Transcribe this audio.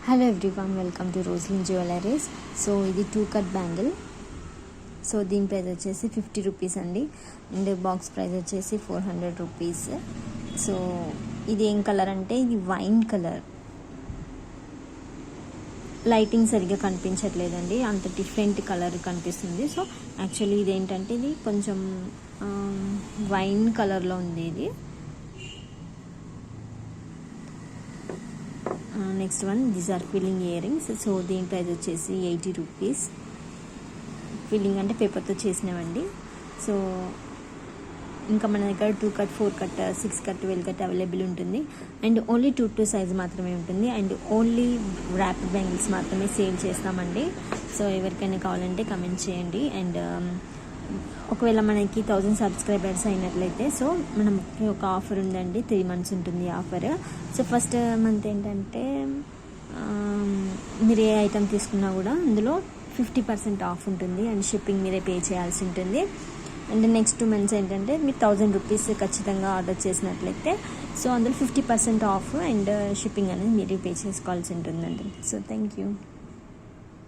Hello everyone, welcome to Roslin jewelleries. So ఇది 2 cut bangle. So దీని price వచ్చేసి 50 rupees అండి. అండ్ బాక్స్ ప్రైస్ వచ్చేసి 400 రూపీస్. సో ఇది ఏం కలర్ అంటే ఇది వైన్ కలర్. లైటింగ్ సరిగ్గా కనిపించట్లేదండి, అంత డిఫరెంట్ కలర్ కనిపిస్తుంది. సో యాక్చువల్లీ ఇది ఏంటంటే ఇది కొంచెం వైన్ కలర్లో ఉంది ఇది. Next one, these are filling earrings. So దీని ప్రైస్ వచ్చేసి 80 రూపీస్. ఫిల్లింగ్ అంటే పేపర్తో చేసినవండి. సో ఇంకా మన దగ్గర 2 cut, 4 cut, 6 cut, 12 cut available ఉంటుంది. అండ్ ఓన్లీ 2 సైజ్ మాత్రమే ఉంటుంది. అండ్ ఓన్లీ ర్యాప్ బ్యాంగిల్స్ మాత్రమే సేల్ చేస్తామండి. సో ఎవరికైనా కావాలంటే కమెంట్ చేయండి. అండ్ ఒకవేళ మనకి 1000 సబ్స్క్రైబర్స్ అయినట్లయితే సో మనకి ఒక ఆఫర్ ఉందండి, 3 months ఉంటుంది ఆఫర్. సో ఫస్ట్ మంత్ ఏంటంటే మీరు ఏ ఐటమ్ తీసుకున్నా కూడా అందులో 50% ఆఫ్ ఉంటుంది. అండ్ షిప్పింగ్ మీరే పే చేయాల్సి ఉంటుంది. అండ్ నెక్స్ట్ 2 months ఏంటంటే మీరు 1000 రూపీస్ ఖచ్చితంగా ఆర్డర్ చేసినట్లయితే సో అందులో 50% ఆఫ్ అండ్ షిప్పింగ్ అనేది మీరే పే చేసుకోవాల్సి ఉంటుందండి. So thank you.